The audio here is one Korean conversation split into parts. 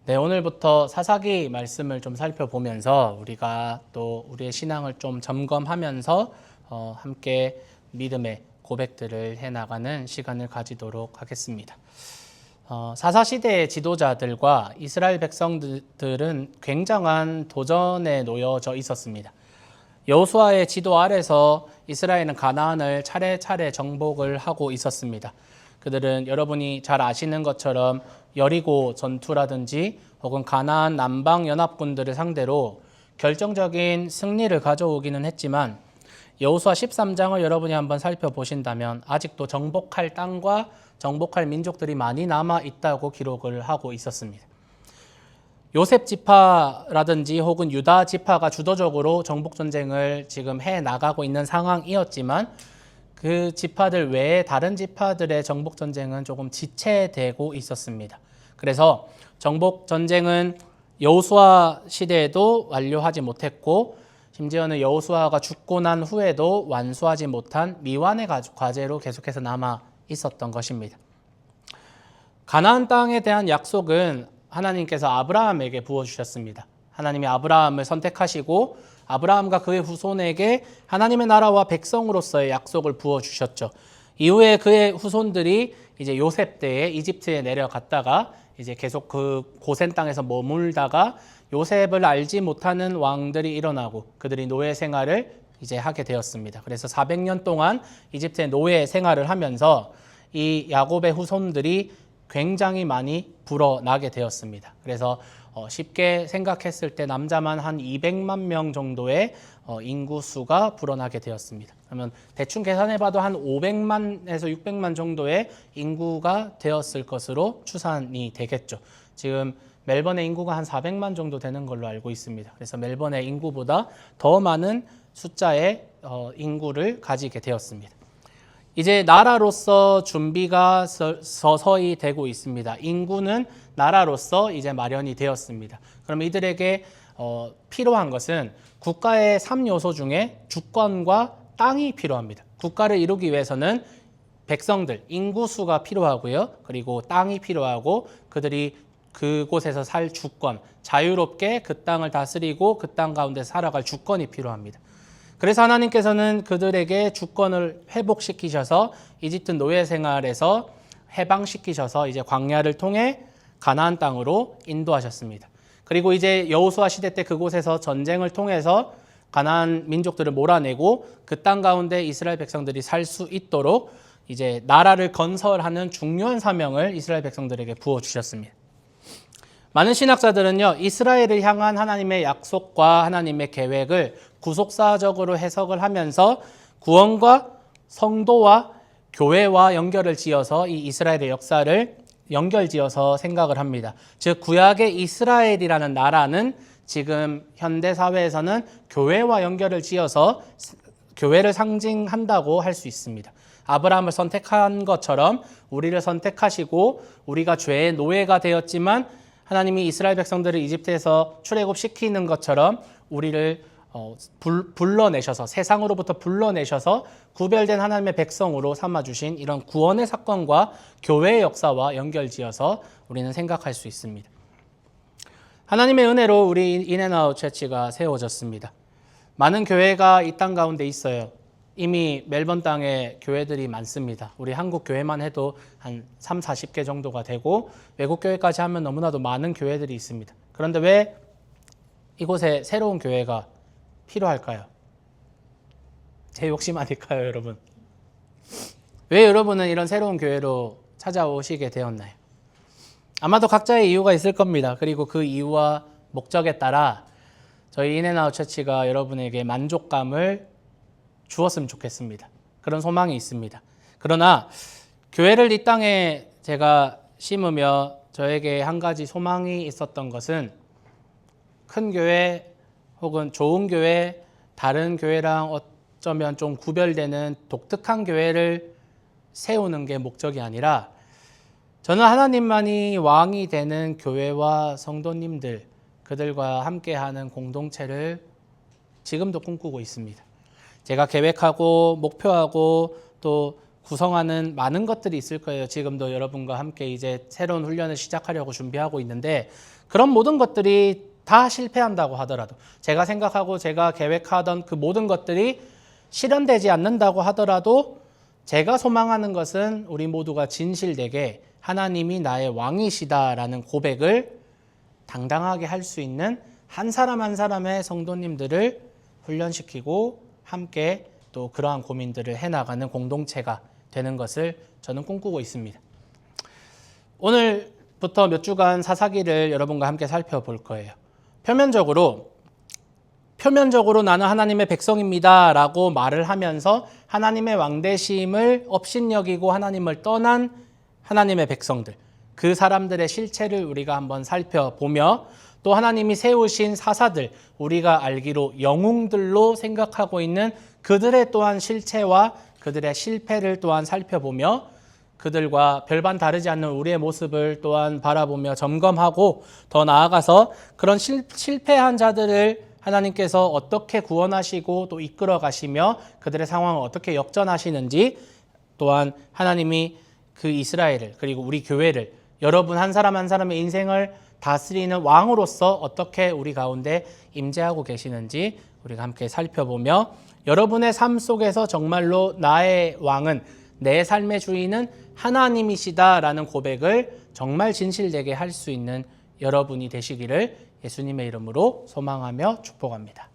네, 오늘부터 사사기 말씀을 좀 살펴보면서 우리가 또 우리의 신앙을 좀 점검하면서 함께 믿음의 고백들을 해나가는 시간을 가지도록 하겠습니다. 사사시대의 지도자들과 이스라엘 백성들은 굉장한 도전에 놓여져 있었습니다. 여호수아의 지도 아래서 이스라엘은 가나안을 차례차례 정복을 하고 있었습니다. 그들은 여러분이 잘 아시는 것처럼 여리고 전투라든지 혹은 가나안 남방 연합군들을 상대로 결정적인 승리를 가져오기는 했지만 여호수아 13장을 여러분이 한번 살펴보신다면 아직도 정복할 땅과 정복할 민족들이 많이 남아 있다고 기록을 하고 있었습니다. 요셉 지파라든지 혹은 유다 지파가 주도적으로 정복 전쟁을 지금 해 나가고 있는 상황이었지만 그 지파들 외에 다른 지파들의 정복 전쟁은 조금 지체되고 있었습니다. 그래서 정복 전쟁은 여호수아 시대에도 완료하지 못했고 심지어는 여호수아가 죽고 난 후에도 완수하지 못한 미완의 과제로 계속해서 남아 있었던 것입니다. 가나안 땅에 대한 약속은 하나님께서 아브라함에게 부어주셨습니다. 하나님이 아브라함을 선택하시고 아브라함과 그의 후손에게 하나님의 나라와 백성으로서의 약속을 부어주셨죠. 이후에 그의 후손들이 이제 요셉 때에 이집트에 내려갔다가 이제 계속 그 고센 땅에서 머물다가 요셉을 알지 못하는 왕들이 일어나고 그들이 노예 생활을 이제 하게 되었습니다. 그래서 400년 동안 이집트의 노예 생활을 하면서 이 야곱의 후손들이 굉장히 많이 불어나게 되었습니다. 그래서 쉽게 생각했을 때 남자만 한 200만 명 정도의 인구수가 불어나게 되었습니다. 그러면 대충 계산해봐도 한 500만에서 600만 정도의 인구가 되었을 것으로 추산이 되겠죠. 지금 멜번의 인구가 한 400만 정도 되는 걸로 알고 있습니다. 그래서 멜번의 인구보다 더 많은 숫자의 인구를 가지게 되었습니다. 이제 나라로서 준비가 서서히 되고 있습니다. 인구는 나라로서 이제 마련이 되었습니다. 그럼 이들에게 필요한 것은 국가의 3요소 중에 주권과 땅이 필요합니다. 국가를 이루기 위해서는 백성들, 인구수가 필요하고요. 그리고 땅이 필요하고 그들이 그곳에서 살 주권, 자유롭게 그 땅을 다스리고 그 땅 가운데 살아갈 주권이 필요합니다. 그래서 하나님께서는 그들에게 주권을 회복시키셔서 이집트 노예 생활에서 해방시키셔서 이제 광야를 통해 가나안 땅으로 인도하셨습니다. 그리고 이제 여호수아 시대 때 그곳에서 전쟁을 통해서 가나안 민족들을 몰아내고 그 땅 가운데 이스라엘 백성들이 살 수 있도록 이제 나라를 건설하는 중요한 사명을 이스라엘 백성들에게 부어 주셨습니다. 많은 신학자들은요, 이스라엘을 향한 하나님의 약속과 하나님의 계획을 구속사적으로 해석을 하면서 구원과 성도와 교회와 연결을 지어서 이 이스라엘의 역사를 연결지어서 생각을 합니다. 즉 구약의 이스라엘이라는 나라는 지금 현대사회에서는 교회와 연결을 지어서 교회를 상징한다고 할 수 있습니다. 아브라함을 선택한 것처럼 우리를 선택하시고 우리가 죄의 노예가 되었지만 하나님이 이스라엘 백성들을 이집트에서 출애굽시키는 것처럼 우리를 불러내셔서 세상으로부터 불러내셔서 구별된 하나님의 백성으로 삼아주신 이런 구원의 사건과 교회의 역사와 연결지어서 우리는 생각할 수 있습니다. 하나님의 은혜로 우리 인앤아웃 처치가 세워졌습니다. 많은 교회가 이 땅 가운데 있어요. 이미 멜번 땅에 교회들이 많습니다. 우리 한국 교회만 해도 한 3, 40개 정도가 되고 외국 교회까지 하면 너무나도 많은 교회들이 있습니다. 그런데 왜 이곳에 새로운 교회가 필요할까요? 제 욕심 아닐까요, 여러분? 왜 여러분은 이런 새로운 교회로 찾아오시게 되었나요? 아마도 각자의 이유가 있을 겁니다. 그리고 그 이유와 목적에 따라 저희 인앤아웃 처치가 여러분에게 만족감을 주었으면 좋겠습니다. 그런 소망이 있습니다. 그러나 교회를 이 땅에 제가 심으며 저에게 한 가지 소망이 있었던 것은 큰 교회 혹은 좋은 교회, 다른 교회랑 어쩌면 좀 구별되는 독특한 교회를 세우는 게 목적이 아니라 저는 하나님만이 왕이 되는 교회와 성도님들, 그들과 함께하는 공동체를 지금도 꿈꾸고 있습니다. 제가 계획하고 목표하고 또 구성하는 많은 것들이 있을 거예요. 지금도 여러분과 함께 이제 새로운 훈련을 시작하려고 준비하고 있는데 그런 모든 것들이 다 실패한다고 하더라도 제가 생각하고 제가 계획하던 그 모든 것들이 실현되지 않는다고 하더라도 제가 소망하는 것은 우리 모두가 진실되게 하나님이 나의 왕이시다라는 고백을 당당하게 할 수 있는 한 사람 한 사람의 성도님들을 훈련시키고 함께 또 그러한 고민들을 해나가는 공동체가 되는 것을 저는 꿈꾸고 있습니다. 오늘부터 몇 주간 사사기를 여러분과 함께 살펴볼 거예요. 표면적으로 나는 하나님의 백성입니다 라고 말을 하면서 하나님의 왕되심을 업신여기고 하나님을 떠난 하나님의 백성들, 그 사람들의 실체를 우리가 한번 살펴보며 또 하나님이 세우신 사사들, 우리가 알기로 영웅들로 생각하고 있는 그들의 또한 실체와 그들의 실패를 또한 살펴보며 그들과 별반 다르지 않는 우리의 모습을 또한 바라보며 점검하고 더 나아가서 그런 실패한 자들을 하나님께서 어떻게 구원하시고 또 이끌어 가시며 그들의 상황을 어떻게 역전하시는지 또한 하나님이 그 이스라엘을 그리고 우리 교회를 여러분 한 사람 한 사람의 인생을 다스리는 왕으로서 어떻게 우리 가운데 임재하고 계시는지 우리가 함께 살펴보며 여러분의 삶 속에서 정말로 나의 왕은 내 삶의 주인은 하나님이시다라는 고백을 정말 진실되게 할 수 있는 여러분이 되시기를 예수님의 이름으로 소망하며 축복합니다.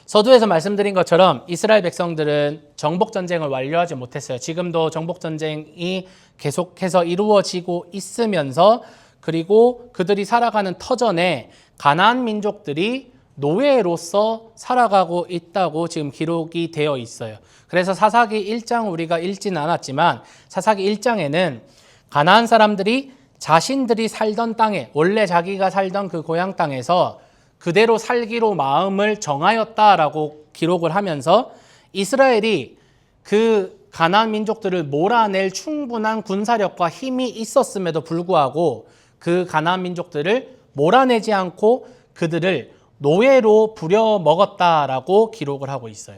서두에서 말씀드린 것처럼 이스라엘 백성들은 정복전쟁을 완료하지 못했어요. 지금도 정복전쟁이 계속해서 이루어지고 있으면서 그리고 그들이 살아가는 터전에 가나안 민족들이 노예로서 살아가고 있다고 지금 기록이 되어 있어요. 그래서 사사기 1장 우리가 읽지는 않았지만 사사기 1장에는 가나안 사람들이 자신들이 살던 땅에 원래 자기가 살던 그 고향 땅에서 그대로 살기로 마음을 정하였다라고 기록을 하면서 이스라엘이 그 가나안 민족들을 몰아낼 충분한 군사력과 힘이 있었음에도 불구하고 그 가나안 민족들을 몰아내지 않고 그들을 노예로 부려먹었다라고 기록을 하고 있어요.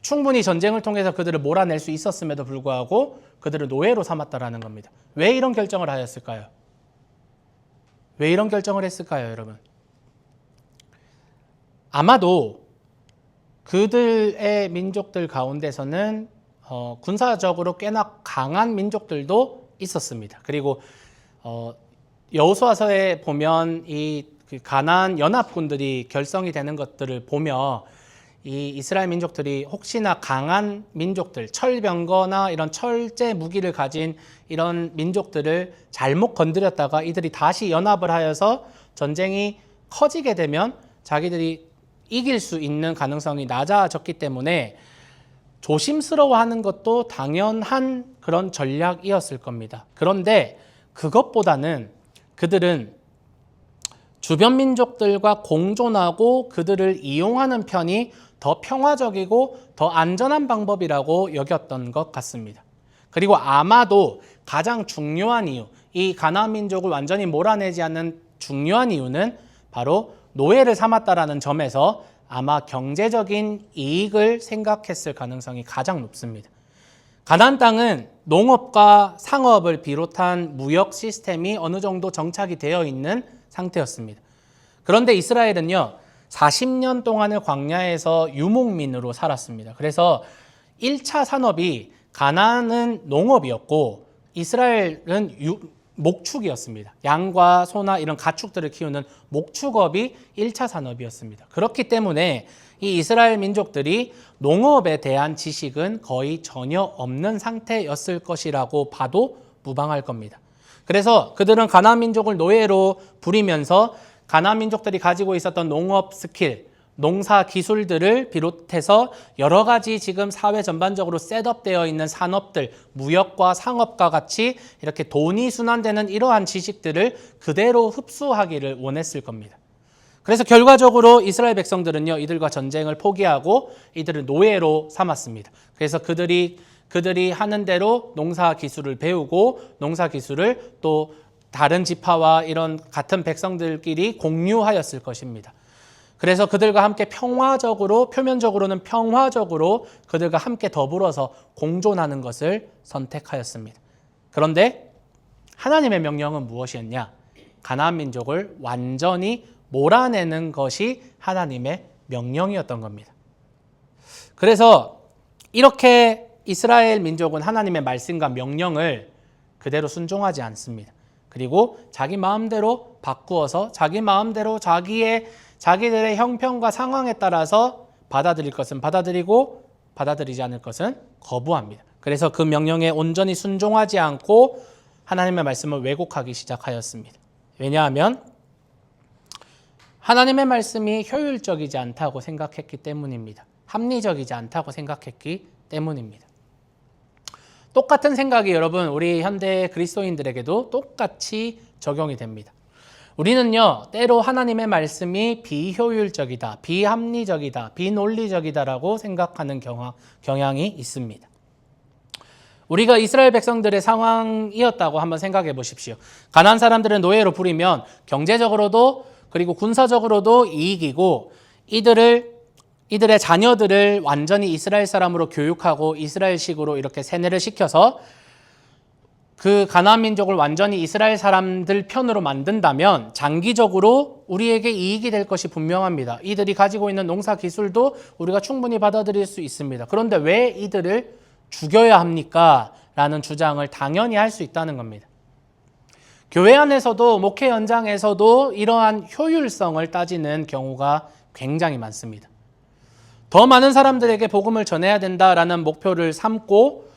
충분히 전쟁을 통해서 그들을 몰아낼 수 있었음에도 불구하고 그들을 노예로 삼았다라는 겁니다. 왜 이런 결정을 하였을까요? 왜 이런 결정을 했을까요, 여러분? 아마도 그들의 민족들 가운데서는 군사적으로 꽤나 강한 민족들도 있었습니다. 그리고 여호수아서에 보면 이 가나안 연합군들이 결성이 되는 것들을 보며 이 이스라엘 민족들이 혹시나 강한 민족들, 철병거나 이런 철제 무기를 가진 이런 민족들을 잘못 건드렸다가 이들이 다시 연합을 하여서 전쟁이 커지게 되면 자기들이 이길 수 있는 가능성이 낮아졌기 때문에 조심스러워하는 것도 당연한 그런 전략이었을 겁니다. 그런데 그것보다는 그들은 주변 민족들과 공존하고 그들을 이용하는 편이 더 평화적이고 더 안전한 방법이라고 여겼던 것 같습니다. 그리고 아마도 가장 중요한 이유, 이 가나안 민족을 완전히 몰아내지 않는 중요한 이유는 바로 노예를 삼았다라는 점에서 아마 경제적인 이익을 생각했을 가능성이 가장 높습니다. 가나안 땅은 농업과 상업을 비롯한 무역 시스템이 어느 정도 정착이 되어 있는 상태였습니다. 그런데 이스라엘은요, 40년 동안을 광야에서 유목민으로 살았습니다. 그래서 1차 산업이 가나안은 농업이었고 이스라엘은 목축이었습니다. 양과 소나 이런 가축들을 키우는 목축업이 1차 산업이었습니다. 그렇기 때문에 이 이스라엘 민족들이 농업에 대한 지식은 거의 전혀 없는 상태였을 것이라고 봐도 무방할 겁니다. 그래서 그들은 가나안 민족을 노예로 부리면서 가나안 민족들이 가지고 있었던 농업 스킬, 농사 기술들을 비롯해서 여러 가지 지금 사회 전반적으로 셋업되어 있는 산업들, 무역과 상업과 같이 이렇게 돈이 순환되는 이러한 지식들을 그대로 흡수하기를 원했을 겁니다. 그래서 결과적으로 이스라엘 백성들은요, 이들과 전쟁을 포기하고 이들을 노예로 삼았습니다. 그래서 그들이 하는 대로 농사 기술을 배우고 농사 기술을 또 다른 지파와 이런 같은 백성들끼리 공유하였을 것입니다. 그래서 그들과 함께 평화적으로, 표면적으로는 평화적으로 그들과 함께 더불어서 공존하는 것을 선택하였습니다. 그런데 하나님의 명령은 무엇이었냐? 가나안 민족을 완전히 몰아내는 것이 하나님의 명령이었던 겁니다. 그래서 이렇게 이스라엘 민족은 하나님의 말씀과 명령을 그대로 순종하지 않습니다. 그리고 자기 마음대로 바꾸어서 자기 마음대로 자기들의 형편과 상황에 따라서 받아들일 것은 받아들이고 받아들이지 않을 것은 거부합니다. 그래서 그 명령에 온전히 순종하지 않고 하나님의 말씀을 왜곡하기 시작하였습니다. 왜냐하면 하나님의 말씀이 효율적이지 않다고 생각했기 때문입니다. 합리적이지 않다고 생각했기 때문입니다. 똑같은 생각이 여러분 우리 현대 그리스도인들에게도 똑같이 적용이 됩니다. 우리는요 때로 하나님의 말씀이 비효율적이다, 비합리적이다, 비논리적이다라고 생각하는 경향이 있습니다. 우리가 이스라엘 백성들의 상황이었다고 한번 생각해 보십시오. 가나안 사람들은 노예로 부리면 경제적으로도 그리고 군사적으로도 이익이고 이들의 자녀들을 완전히 이스라엘 사람으로 교육하고 이스라엘식으로 이렇게 세뇌를 시켜서 그 가나안 민족을 완전히 이스라엘 사람들 편으로 만든다면 장기적으로 우리에게 이익이 될 것이 분명합니다. 이들이 가지고 있는 농사 기술도 우리가 충분히 받아들일 수 있습니다. 그런데 왜 이들을 죽여야 합니까? 라는 주장을 당연히 할 수 있다는 겁니다. 교회 안에서도 목회 현장에서도 이러한 효율성을 따지는 경우가 굉장히 많습니다. 더 많은 사람들에게 복음을 전해야 된다라는 목표를 삼고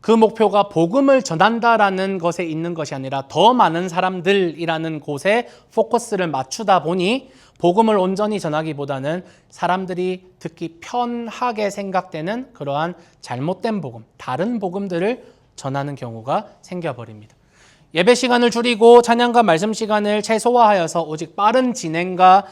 그 목표가 복음을 전한다라는 것에 있는 것이 아니라 더 많은 사람들이라는 곳에 포커스를 맞추다 보니 복음을 온전히 전하기보다는 사람들이 듣기 편하게 생각되는 그러한 잘못된 복음, 다른 복음들을 전하는 경우가 생겨버립니다. 예배 시간을 줄이고 찬양과 말씀 시간을 최소화하여서 오직 빠른 진행과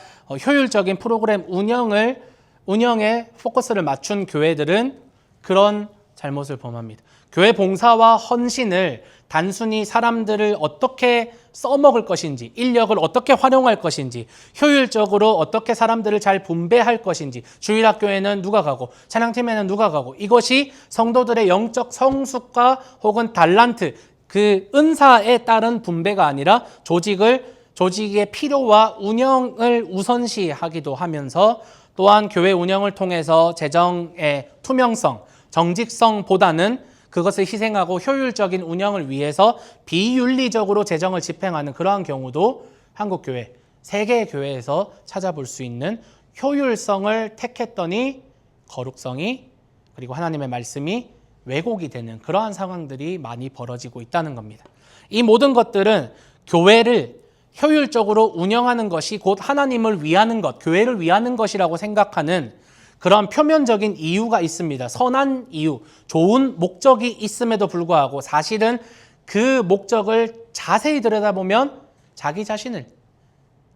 효율적인 프로그램 운영에 포커스를 맞춘 교회들은 그런 잘못을 범합니다. 교회 봉사와 헌신을 단순히 사람들을 어떻게 써먹을 것인지, 인력을 어떻게 활용할 것인지, 효율적으로 어떻게 사람들을 잘 분배할 것인지, 주일학교에는 누가 가고 찬양팀에는 누가 가고, 이것이 성도들의 영적 성숙과 혹은 달란트, 그 은사에 따른 분배가 아니라 조직의 필요와 운영을 우선시하기도 하면서 또한 교회 운영을 통해서 재정의 투명성, 정직성보다는 그것을 희생하고 효율적인 운영을 위해서 비윤리적으로 재정을 집행하는 그러한 경우도 한국교회, 세계교회에서 찾아볼 수 있는 효율성을 택했더니 거룩성이 그리고 하나님의 말씀이 왜곡이 되는 그러한 상황들이 많이 벌어지고 있다는 겁니다. 이 모든 것들은 교회를 효율적으로 운영하는 것이 곧 하나님을 위하는 것, 교회를 위하는 것이라고 생각하는 그런 표면적인 이유가 있습니다. 선한 이유, 좋은 목적이 있음에도 불구하고 사실은 그 목적을 자세히 들여다보면 자기 자신을,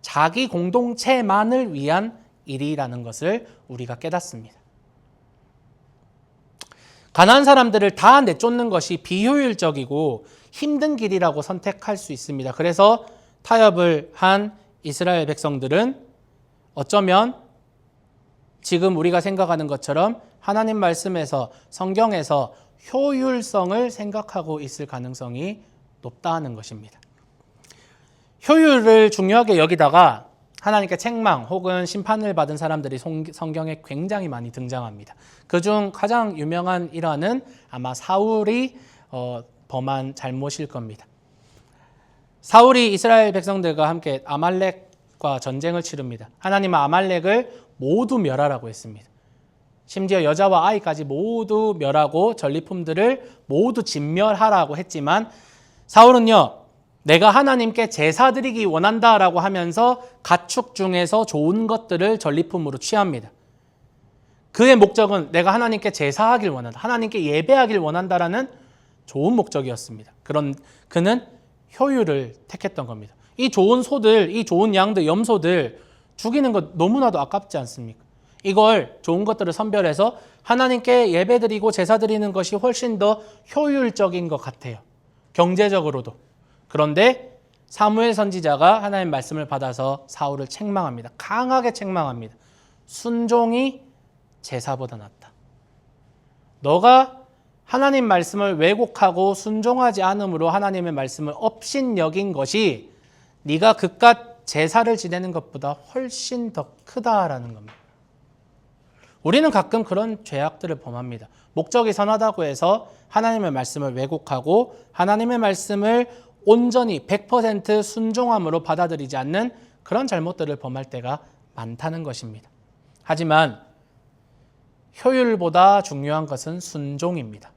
자기 공동체만을 위한 일이라는 것을 우리가 깨닫습니다. 가난한 사람들을 다 내쫓는 것이 비효율적이고 힘든 길이라고 선택할 수 있습니다. 그래서 타협을 한 이스라엘 백성들은 어쩌면 지금 우리가 생각하는 것처럼 하나님 말씀에서 성경에서 효율성을 생각하고 있을 가능성이 높다는 것입니다. 효율을 중요하게 여기다가 하나님께 책망 혹은 심판을 받은 사람들이 성경에 굉장히 많이 등장합니다. 그중 가장 유명한 일화는 아마 사울이 범한 잘못일 겁니다. 사울이 이스라엘 백성들과 함께 아말렉과 전쟁을 치릅니다. 하나님은 아말렉을 모두 멸하라고 했습니다. 심지어 여자와 아이까지 모두 멸하고 전리품들을 모두 진멸하라고 했지만 사울은요, 내가 하나님께 제사 드리기 원한다라고 하면서 가축 중에서 좋은 것들을 전리품으로 취합니다. 그의 목적은 내가 하나님께 제사하길 원한다, 하나님께 예배하길 원한다라는 좋은 목적이었습니다. 그런 그는 효율을 택했던 겁니다. 이 좋은 소들, 이 좋은 양들, 염소들 죽이는 것 너무나도 아깝지 않습니까? 이걸 좋은 것들을 선별해서 하나님께 예배드리고 제사드리는 것이 훨씬 더 효율적인 것 같아요. 경제적으로도. 그런데 사무엘 선지자가 하나님의 말씀을 받아서 사울을 책망합니다. 강하게 책망합니다. 순종이 제사보다 낫다. 너가 하나님 말씀을 왜곡하고 순종하지 않음으로 하나님의 말씀을 업신여긴 것이 네가 그깟 제사를 지내는 것보다 훨씬 더 크다라는 겁니다. 우리는 가끔 그런 죄악들을 범합니다. 목적이 선하다고 해서 하나님의 말씀을 왜곡하고 하나님의 말씀을 온전히 100% 순종함으로 받아들이지 않는 그런 잘못들을 범할 때가 많다는 것입니다. 하지만 효율보다 중요한 것은 순종입니다.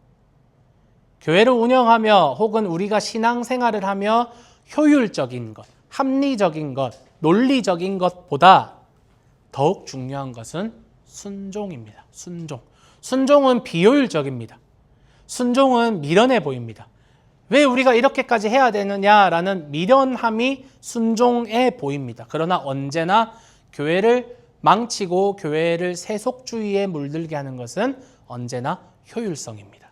교회를 운영하며 혹은 우리가 신앙생활을 하며 효율적인 것, 합리적인 것, 논리적인 것보다 더욱 중요한 것은 순종입니다. 순종. 순종은 비효율적입니다. 순종은 미련해 보입니다. 왜 우리가 이렇게까지 해야 되느냐라는 미련함이 순종해 보입니다. 그러나 언제나 교회를 망치고 교회를 세속주의에 물들게 하는 것은 언제나 효율성입니다.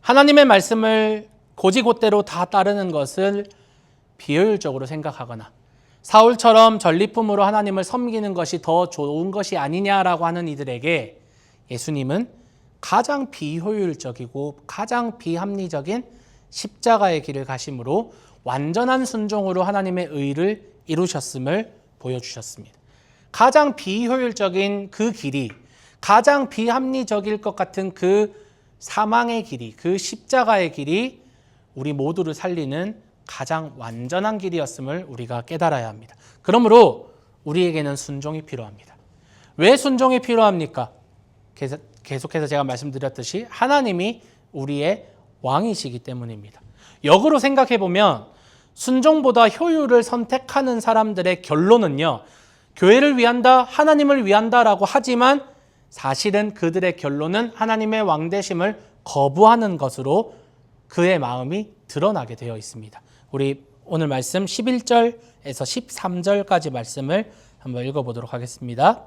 하나님의 말씀을 고지곳대로 다 따르는 것을 비효율적으로 생각하거나 사울처럼 전리품으로 하나님을 섬기는 것이 더 좋은 것이 아니냐라고 하는 이들에게 예수님은 가장 비효율적이고 가장 비합리적인 십자가의 길을 가심으로 완전한 순종으로 하나님의 의를 이루셨음을 보여주셨습니다. 가장 비효율적인 그 길이, 가장 비합리적일 것 같은 그 사망의 길이, 그 십자가의 길이 우리 모두를 살리는 가장 완전한 길이었음을 우리가 깨달아야 합니다. 그러므로 우리에게는 순종이 필요합니다. 왜 순종이 필요합니까? 계속해서 제가 말씀드렸듯이 하나님이 우리의 왕이시기 때문입니다. 역으로 생각해 보면 순종보다 효율을 선택하는 사람들의 결론은요, 교회를 위한다, 하나님을 위한다라고 하지만 사실은 그들의 결론은 하나님의 왕되심을 거부하는 것으로 그의 마음이 드러나게 되어 있습니다. 우리 오늘 말씀 11절에서 13절까지 말씀을 한번 읽어보도록 하겠습니다.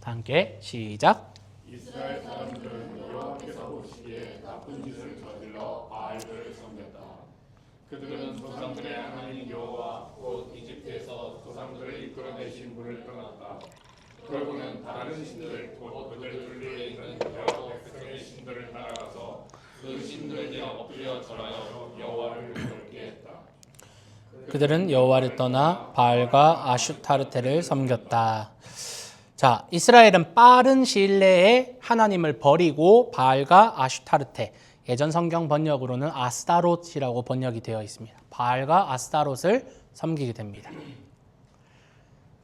다 함께 시작. 이스라엘 사람들은 여호와께서 보시기에 나쁜 짓을 저질러 바알들을 섬겼다. 그들은 조상들의 하나님 여호와 곧 이집트에서 조상들을 이끌어내신 분을 떠났다. 결국은 다른 신들 곧 그들 둘리에 있는 여러 백성의 신들을 따라가서 그 신들에게 엎드려 절하여 여호와를 멀게 했다. 그들은 여호와를 떠나 바알과 아슈타르테를 섬겼다. 자, 이스라엘은 빠른 시일 내에 하나님을 버리고 바알과 아슈타르테, 예전 성경 번역으로는 아스타롯이라고 번역이 되어 있습니다. 바알과 아스타롯을 섬기게 됩니다.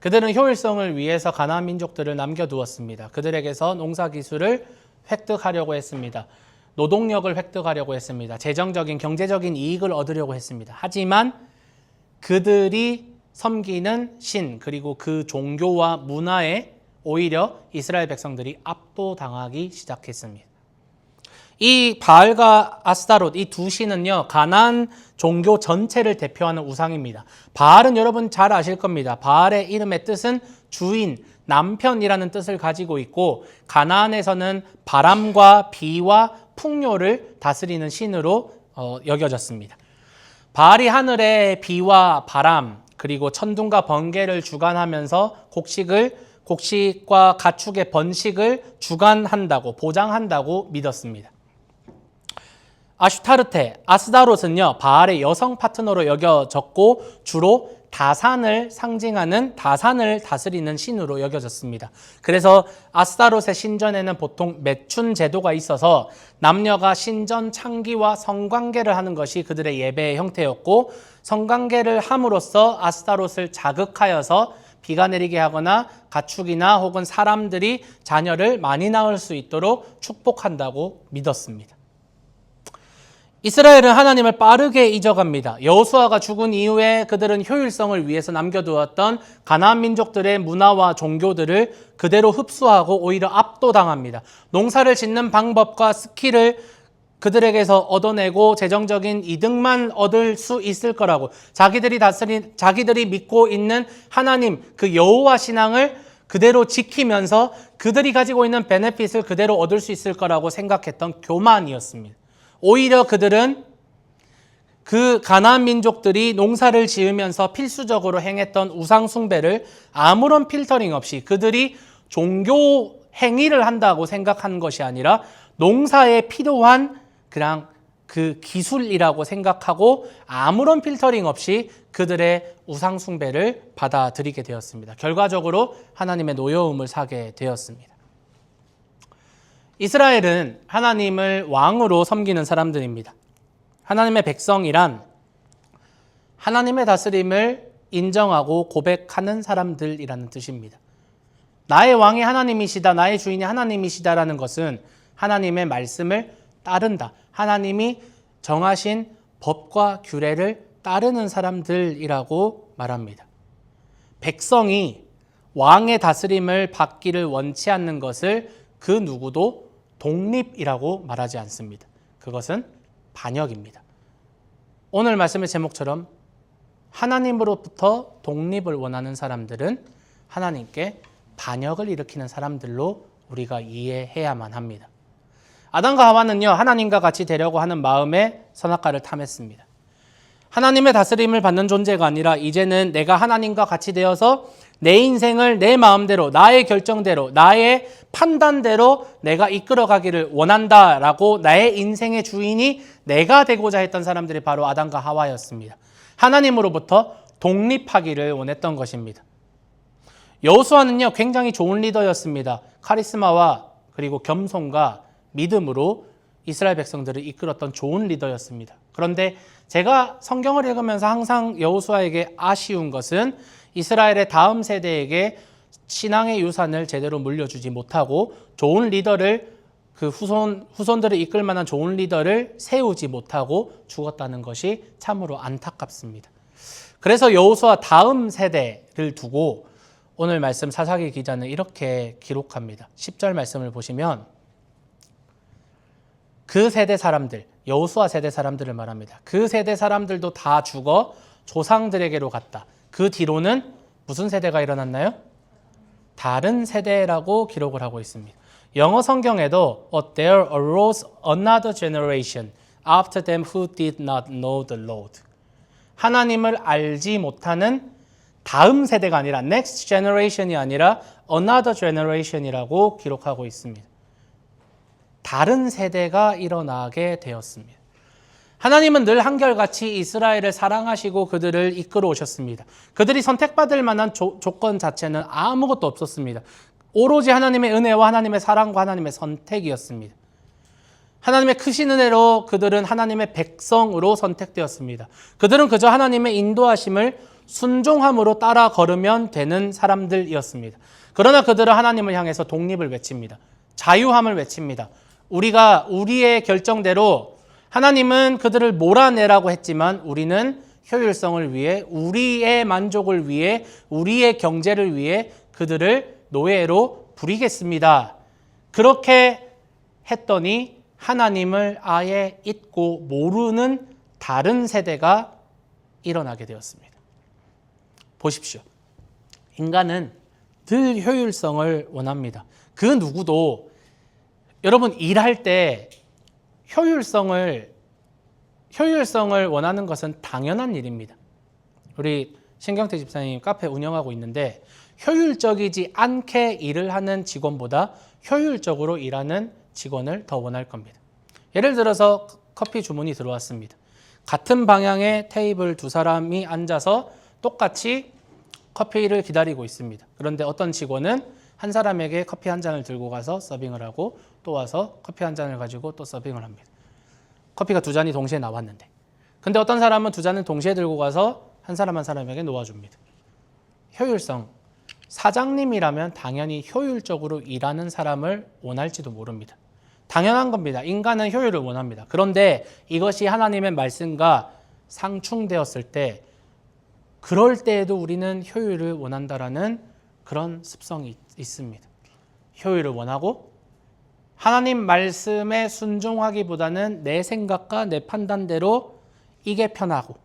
그들은 효율성을 위해서 가나안 민족들을 남겨두었습니다. 그들에게서 농사 기술을 획득하려고 했습니다. 노동력을 획득하려고 했습니다. 재정적인, 경제적인 이익을 얻으려고 했습니다. 하지만 그들이 섬기는 신, 그리고 그 종교와 문화에 오히려 이스라엘 백성들이 압도당하기 시작했습니다. 이 바알과 아스타롯, 이 두 신은요, 가나안 종교 전체를 대표하는 우상입니다. 바알은 여러분 잘 아실 겁니다. 바알의 이름의 뜻은 주인, 남편이라는 뜻을 가지고 있고, 가나안에서는 바람과 비와 풍요를 다스리는 신으로 여겨졌습니다. 바알이 하늘의 비와 바람, 그리고 천둥과 번개를 주관하면서 곡식과 가축의 번식을 주관한다고, 보장한다고 믿었습니다. 아슈타르테, 아스다롯은요, 바알의 여성 파트너로 여겨졌고 주로 다산을 상징하는, 다산을 다스리는 신으로 여겨졌습니다. 그래서 아스다롯의 신전에는 보통 매춘 제도가 있어서 남녀가 신전 창기와 성관계를 하는 것이 그들의 예배의 형태였고, 성관계를 함으로써 아스다롯을 자극하여서 비가 내리게 하거나 가축이나 혹은 사람들이 자녀를 많이 낳을 수 있도록 축복한다고 믿었습니다. 이스라엘은 하나님을 빠르게 잊어갑니다. 여호수아가 죽은 이후에 그들은 효율성을 위해서 남겨두었던 가나안 민족들의 문화와 종교들을 그대로 흡수하고 오히려 압도당합니다. 농사를 짓는 방법과 스킬을 그들에게서 얻어내고 재정적인 이득만 얻을 수 있을 거라고, 자기들이 믿고 있는 하나님, 그 여호와 신앙을 그대로 지키면서 그들이 가지고 있는 베네핏을 그대로 얻을 수 있을 거라고 생각했던 교만이었습니다. 오히려 그들은 그 가나안 민족들이 농사를 지으면서 필수적으로 행했던 우상 숭배를 아무런 필터링 없이 그들이 종교 행위를 한다고 생각한 것이 아니라 농사에 필요한 그냥 그 기술이라고 생각하고 아무런 필터링 없이 그들의 우상 숭배를 받아들이게 되었습니다. 결과적으로 하나님의 노여움을 사게 되었습니다. 이스라엘은 하나님을 왕으로 섬기는 사람들입니다. 하나님의 백성이란 하나님의 다스림을 인정하고 고백하는 사람들이라는 뜻입니다. 나의 왕이 하나님이시다, 나의 주인이 하나님이시다라는 것은 하나님의 말씀을 따른다. 하나님이 정하신 법과 규례를 따르는 사람들이라고 말합니다. 백성이 왕의 다스림을 받기를 원치 않는 것을 그 누구도 독립이라고 말하지 않습니다. 그것은 반역입니다. 오늘 말씀의 제목처럼 하나님으로부터 독립을 원하는 사람들은 하나님께 반역을 일으키는 사람들로 우리가 이해해야만 합니다. 아담과 하와는요, 하나님과 같이 되려고 하는 마음에 선악과를 탐했습니다. 하나님의 다스림을 받는 존재가 아니라 이제는 내가 하나님과 같이 되어서 내 인생을 내 마음대로, 나의 결정대로, 나의 판단대로 내가 이끌어가기를 원한다라고 나의 인생의 주인이 내가 되고자 했던 사람들이 바로 아담과 하와였습니다. 하나님으로부터 독립하기를 원했던 것입니다. 여호수아는요, 굉장히 좋은 리더였습니다. 카리스마와 그리고 겸손과 믿음으로 이스라엘 백성들을 이끌었던 좋은 리더였습니다. 그런데 제가 성경을 읽으면서 항상 여호수아에게 아쉬운 것은 이스라엘의 다음 세대에게 신앙의 유산을 제대로 물려주지 못하고 좋은 리더를 그 후손들을 이끌 만한 좋은 리더를 세우지 못하고 죽었다는 것이 참으로 안타깝습니다. 그래서 여호수아 다음 세대를 두고 오늘 말씀 사사기 기자는 이렇게 기록합니다. 10절 말씀을 보시면 그 세대 사람들, 여호수아 세대 사람들을 말합니다. 그 세대 사람들도 다 죽어 조상들에게로 갔다. 그 뒤로는 무슨 세대가 일어났나요? 다른 세대라고 기록을 하고 있습니다. 영어 성경에도 There arose another generation after them who did not know the Lord. 하나님을 알지 못하는 다음 세대가 아니라 next generation이 아니라 another generation이라고 기록하고 있습니다. 다른 세대가 일어나게 되었습니다. 하나님은 늘 한결같이 이스라엘을 사랑하시고 그들을 이끌어 오셨습니다. 그들이 선택받을 만한 조건 자체는 아무것도 없었습니다. 오로지 하나님의 은혜와 하나님의 사랑과 하나님의 선택이었습니다. 하나님의 크신 은혜로 그들은 하나님의 백성으로 선택되었습니다. 그들은 그저 하나님의 인도하심을 순종함으로 따라 걸으면 되는 사람들이었습니다. 그러나 그들은 하나님을 향해서 독립을 외칩니다. 자유함을 외칩니다. 우리가 우리의 결정대로 하나님은 그들을 몰아내라고 했지만 우리는 효율성을 위해, 우리의 만족을 위해, 우리의 경제를 위해 그들을 노예로 부리겠습니다. 그렇게 했더니 하나님을 아예 잊고 모르는 다른 세대가 일어나게 되었습니다. 보십시오. 인간은 늘 효율성을 원합니다. 그 누구도 여러분 일할 때 효율성을 원하는 것은 당연한 일입니다. 우리 신경태 집사님 카페 운영하고 있는데 효율적이지 않게 일을 하는 직원보다 효율적으로 일하는 직원을 더 원할 겁니다. 예를 들어서 커피 주문이 들어왔습니다. 같은 방향의 테이블 두 사람이 앉아서 똑같이 커피를 기다리고 있습니다. 그런데 어떤 직원은 한 사람에게 커피 한 잔을 들고 가서 서빙을 하고 또 와서 커피 한 잔을 가지고 또 서빙을 합니다. 커피가 두 잔이 동시에 나왔는데. 근데 어떤 사람은 두 잔을 동시에 들고 가서 한 사람 한 사람에게 놓아줍니다. 효율성. 사장님이라면 당연히 효율적으로 일하는 사람을 원할지도 모릅니다. 당연한 겁니다. 인간은 효율을 원합니다. 그런데 이것이 하나님의 말씀과 상충되었을 때 그럴 때에도 우리는 효율을 원한다라는 그런 습성이 있습니다. 효율을 원하고 하나님 말씀에 순종하기보다는 내 생각과 내 판단대로 이게 편하고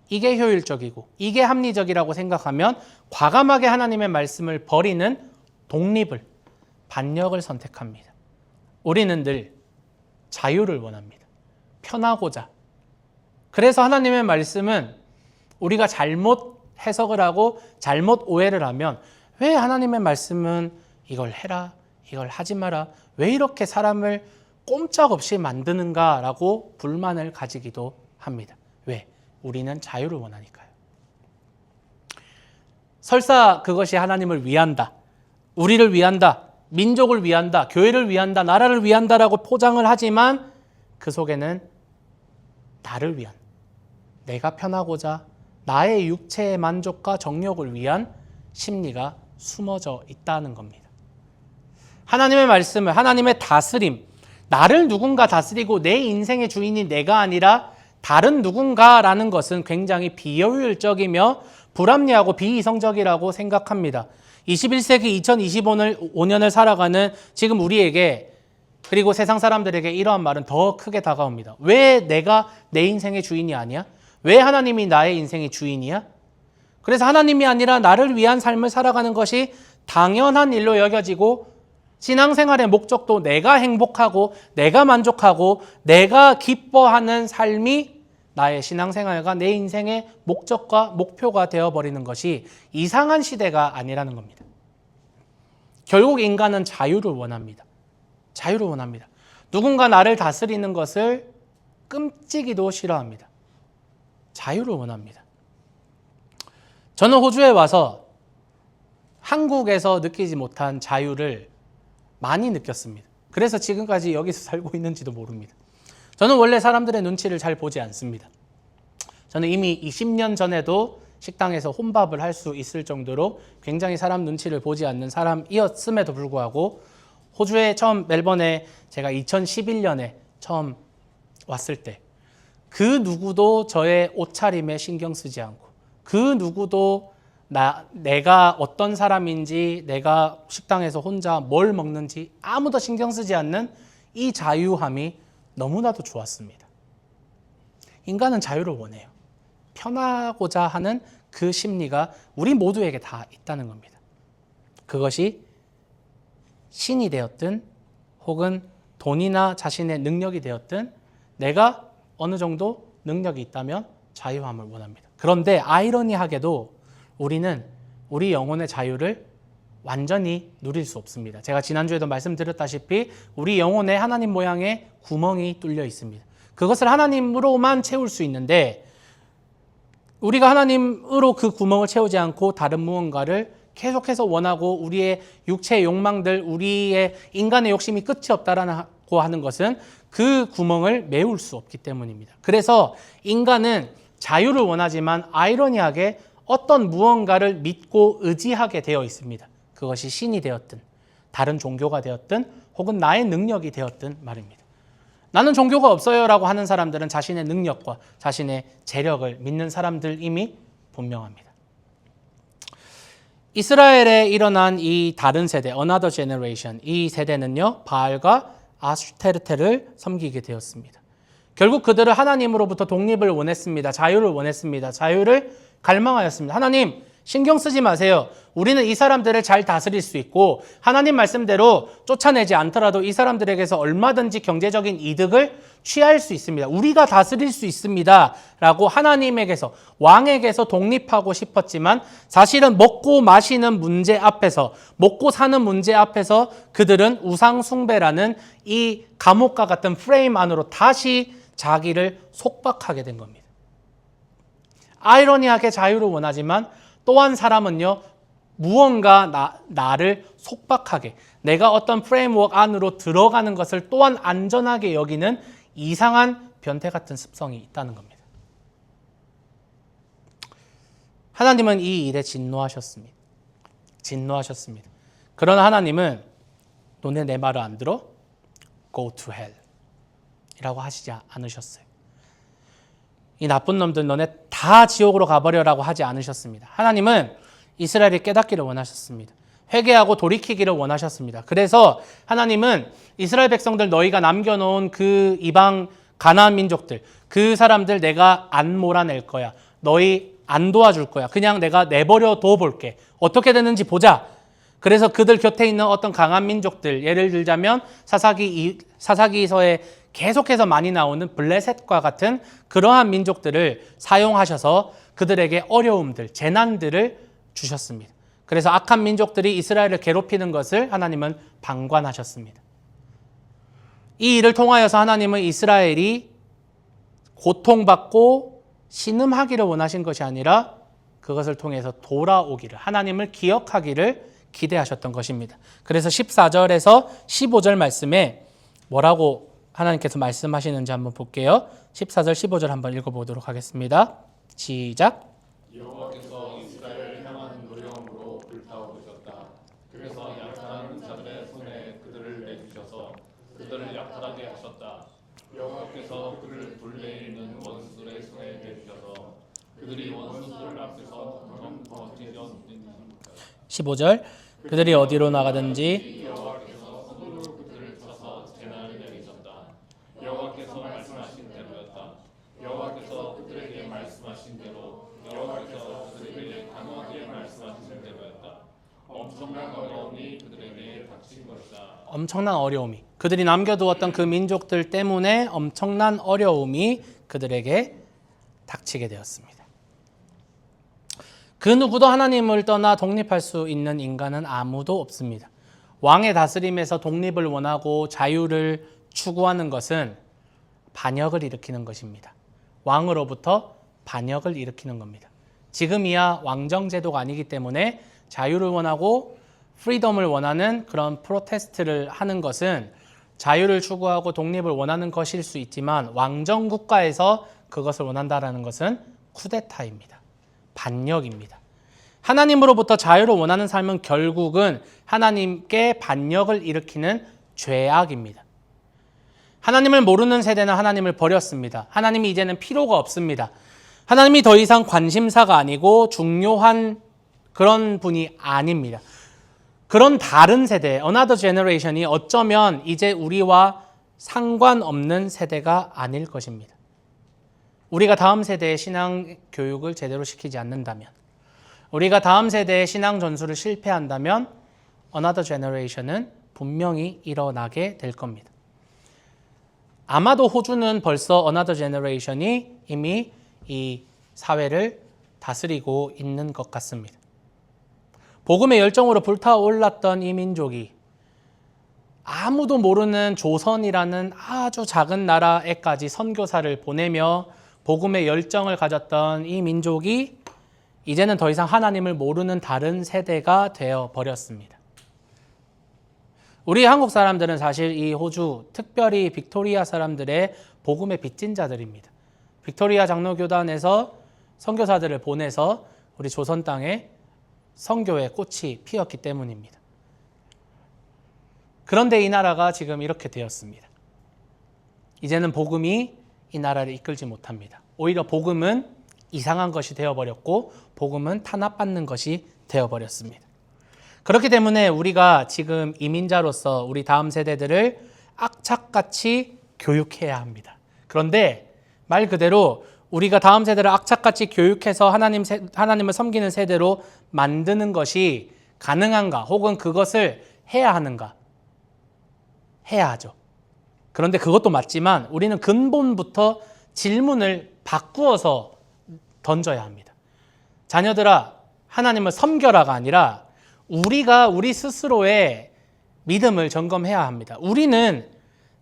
이게 효율적이고 이게 합리적이라고 생각하면 과감하게 하나님의 말씀을 버리는 독립을, 반역을 선택합니다. 우리는 늘 자유를 원합니다. 편하고자. 그래서 하나님의 말씀은 우리가 잘못 해석을 하고 잘못 오해를 하면 왜 하나님의 말씀은 이걸 해라, 이걸 하지 마라, 왜 이렇게 사람을 꼼짝없이 만드는가라고 불만을 가지기도 합니다. 왜? 우리는 자유를 원하니까요. 설사 그것이 하나님을 위한다, 우리를 위한다, 민족을 위한다, 교회를 위한다, 나라를 위한다라고 포장을 하지만 그 속에는 나를 위한, 내가 편하고자 나의 육체의 만족과 정욕을 위한 심리가 숨어져 있다는 겁니다. 하나님의 말씀을, 하나님의 다스림, 나를 누군가 다스리고 내 인생의 주인이 내가 아니라 다른 누군가라는 것은 굉장히 비효율적이며 불합리하고 비이성적이라고 생각합니다. 21세기 2025년을 살아가는 지금 우리에게, 그리고 세상 사람들에게 이러한 말은 더 크게 다가옵니다. 왜 내가 내 인생의 주인이 아니야? 왜 하나님이 나의 인생의 주인이야? 그래서 하나님이 아니라 나를 위한 삶을 살아가는 것이 당연한 일로 여겨지고 신앙생활의 목적도 내가 행복하고 내가 만족하고 내가 기뻐하는 삶이 나의 신앙생활과 내 인생의 목적과 목표가 되어버리는 것이 이상한 시대가 아니라는 겁니다. 결국 인간은 자유를 원합니다. 자유를 원합니다. 누군가 나를 다스리는 것을 끔찍이도 싫어합니다. 자유를 원합니다. 저는 호주에 와서 한국에서 느끼지 못한 자유를 많이 느꼈습니다. 그래서 지금까지 여기서 살고 있는지도 모릅니다. 저는 원래 사람들의 눈치를 잘 보지 않습니다. 저는 이미 20년 전에도 식당에서 혼밥을 할 수 있을 정도로 굉장히 사람 눈치를 보지 않는 사람이었음에도 불구하고 호주에 처음, 멜번에 제가 2011년에 처음 왔을 때 그 누구도 저의 옷차림에 신경 쓰지 않고 그 누구도 내가 어떤 사람인지, 내가 식당에서 혼자 뭘 먹는지 아무도 신경 쓰지 않는 이 자유함이 너무나도 좋았습니다. 인간은 자유를 원해요. 편하고자 하는 그 심리가 우리 모두에게 다 있다는 겁니다. 그것이 신이 되었든 혹은 돈이나 자신의 능력이 되었든 내가 어느 정도 능력이 있다면 자유함을 원합니다. 그런데 아이러니하게도 우리는 우리 영혼의 자유를 완전히 누릴 수 없습니다. 제가 지난주에도 말씀드렸다시피 우리 영혼에 하나님 모양의 구멍이 뚫려 있습니다. 그것을 하나님으로만 채울 수 있는데 우리가 하나님으로 그 구멍을 채우지 않고 다른 무언가를 계속해서 원하고 우리의 육체의 욕망들, 우리의 인간의 욕심이 끝이 없다라고 하는 것은 그 구멍을 메울 수 없기 때문입니다. 그래서 인간은 자유를 원하지만 아이러니하게 어떤 무언가를 믿고 의지하게 되어 있습니다. 그것이 신이 되었든 다른 종교가 되었든 혹은 나의 능력이 되었든 말입니다. 나는 종교가 없어요 라고 하는 사람들은 자신의 능력과 자신의 재력을 믿는 사람들임이 분명합니다. 이스라엘에 일어난 이 다른 세대, Another Generation, 이 세대는요, 바알과 아슈테르테를 섬기게 되었습니다. 결국 그들은 하나님으로부터 독립을 원했습니다. 자유를 원했습니다. 자유를 갈망하였습니다. 하나님, 신경 쓰지 마세요. 우리는 이 사람들을 잘 다스릴 수 있고 하나님 말씀대로 쫓아내지 않더라도 이 사람들에게서 얼마든지 경제적인 이득을 취할 수 있습니다. 우리가 다스릴 수 있습니다. 라고 하나님에게서, 왕에게서 독립하고 싶었지만 사실은 먹고 마시는 문제 앞에서, 먹고 사는 문제 앞에서 그들은 우상 숭배라는 이 감옥과 같은 프레임 안으로 다시 자기를 속박하게 된 겁니다. 아이러니하게 자유를 원하지만 또한 사람은요, 무언가 나를 속박하게, 내가 어떤 프레임워크 안으로 들어가는 것을 또한 안전하게 여기는 이상한 변태 같은 습성이 있다는 겁니다. 하나님은 이 일에 진노하셨습니다. 진노하셨습니다. 그러나 하나님은 너네 내 말을 안 들어? Go to hell 이라고 하시지 않으셨어요. 이 나쁜 놈들 너네 다 지옥으로 가버려라고 하지 않으셨습니다. 하나님은 이스라엘이 깨닫기를 원하셨습니다. 회개하고 돌이키기를 원하셨습니다. 그래서 하나님은 이스라엘 백성들, 너희가 남겨놓은 그 이방 가나안 민족들, 그 사람들 내가 안 몰아낼 거야. 너희 안 도와줄 거야. 그냥 내가 내버려 둬볼게. 어떻게 되는지 보자. 그래서 그들 곁에 있는 어떤 강한 민족들, 예를 들자면 사사기서의 계속해서 많이 나오는 블레셋과 같은 그러한 민족들을 사용하셔서 그들에게 어려움들, 재난들을 주셨습니다. 그래서 악한 민족들이 이스라엘을 괴롭히는 것을 하나님은 방관하셨습니다. 이 일을 통하여서 하나님은 이스라엘이 고통받고 신음하기를 원하신 것이 아니라 그것을 통해서 돌아오기를, 하나님을 기억하기를 기대하셨던 것입니다. 그래서 14절에서 15절 말씀에 뭐라고 하나님께서 말씀하시는지 한번 볼게요. 14절 15절 한번 읽어보도록 하겠습니다. 시작. 여호와께서 이스라엘을 향한 노령으로 불타오르셨다. 그래서 약탈하는 자들의 손에 그들을 내주셔서 그들을 약탈하게 하셨다. 여호와께서 그들을 둘레이는 원수들의 손에 내주셔서 그들이 원수들 앞에서 버티던 15절 그들이 어디로 나가든지 여호와께서 손으로 그들을 쳐서 재난을 내리셨다. 여호와께서 말씀하신 대로였다. 여호와께서 그들에게 말씀하신 대로 여호와께서 그들에게 강하게 말씀하신 대로였다. 엄청난 어려움이 그들에게 닥친 것이다. 엄청난 어려움이, 그들이 남겨두었던 그 민족들 때문에 엄청난 어려움이 그들에게 닥치게 되었습니다. 그 누구도 하나님을 떠나 독립할 수 있는 인간은 아무도 없습니다. 왕의 다스림에서 독립을 원하고 자유를 추구하는 것은 반역을 일으키는 것입니다. 왕으로부터 반역을 일으키는 겁니다. 지금이야 왕정제도가 아니기 때문에 자유를 원하고 프리덤을 원하는 그런 프로테스트를 하는 것은 자유를 추구하고 독립을 원하는 것일 수 있지만 왕정 국가에서 그것을 원한다라는 것은 쿠데타입니다. 반역입니다. 하나님으로부터 자유를 원하는 삶은 결국은 하나님께 반역을 일으키는 죄악입니다. 하나님을 모르는 세대는 하나님을 버렸습니다. 하나님이 이제는 필요가 없습니다. 하나님이 더 이상 관심사가 아니고 중요한 그런 분이 아닙니다. 그런 다른 세대, another generation이 어쩌면 이제 우리와 상관없는 세대가 아닐 것입니다. 우리가 다음 세대의 신앙 교육을 제대로 시키지 않는다면, 우리가 다음 세대의 신앙 전수를 실패한다면 another generation은 분명히 일어나게 될 겁니다. 아마도 호주는 벌써 another generation이 이미 이 사회를 다스리고 있는 것 같습니다. 복음의 열정으로 불타올랐던 이 민족이 아무도 모르는 조선이라는 아주 작은 나라에까지 선교사를 보내며 복음의 열정을 가졌던 이 민족이 이제는 더 이상 하나님을 모르는 다른 세대가 되어 버렸습니다. 우리 한국 사람들은 사실 이 호주, 특별히 빅토리아 사람들의 복음의 빚진 자들입니다. 빅토리아 장로교단에서 선교사들을 보내서 우리 조선 땅에 선교의 꽃이 피었기 때문입니다. 그런데 이 나라가 지금 이렇게 되었습니다. 이제는 복음이 이 나라를 이끌지 못합니다. 오히려 복음은 이상한 것이 되어버렸고 복음은 탄압받는 것이 되어버렸습니다. 그렇기 때문에 우리가 지금 이민자로서 우리 다음 세대들을 악착같이 교육해야 합니다. 그런데 말 그대로 우리가 다음 세대를 악착같이 교육해서 하나님을 섬기는 세대로 만드는 것이 가능한가? 혹은 그것을 해야 하는가? 해야 하죠. 그런데 그것도 맞지만 우리는 근본부터 질문을 바꾸어서 던져야 합니다. 자녀들아, 하나님을 섬겨라가 아니라 우리가 우리 스스로의 믿음을 점검해야 합니다. 우리는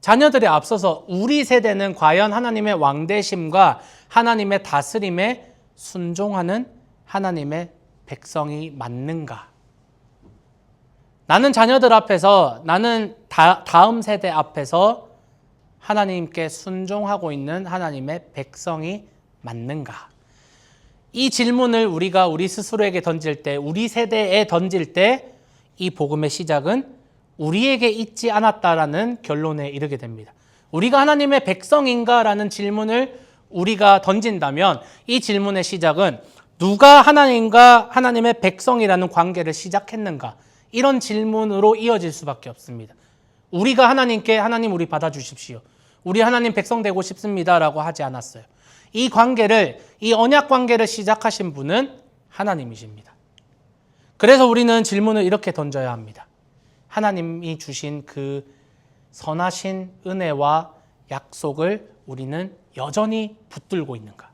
자녀들에 앞서서 우리 세대는 과연 하나님의 왕대심과 하나님의 다스림에 순종하는 하나님의 백성이 맞는가? 나는 자녀들 앞에서, 나는 다음 세대 앞에서 하나님께 순종하고 있는 하나님의 백성이 맞는가? 이 질문을 우리가 우리 스스로에게 던질 때, 우리 세대에 던질 때 이 복음의 시작은 우리에게 있지 않았다라는 결론에 이르게 됩니다. 우리가 하나님의 백성인가라는 질문을 우리가 던진다면 이 질문의 시작은 누가 하나님과 하나님의 백성이라는 관계를 시작했는가? 이런 질문으로 이어질 수밖에 없습니다. 우리가 하나님께 하나님 우리 받아주십시오. 우리 하나님 백성 되고 싶습니다라고 하지 않았어요. 이 관계를, 이 언약 관계를 시작하신 분은 하나님이십니다. 그래서 우리는 질문을 이렇게 던져야 합니다. 하나님이 주신 그 선하신 은혜와 약속을 우리는 여전히 붙들고 있는가?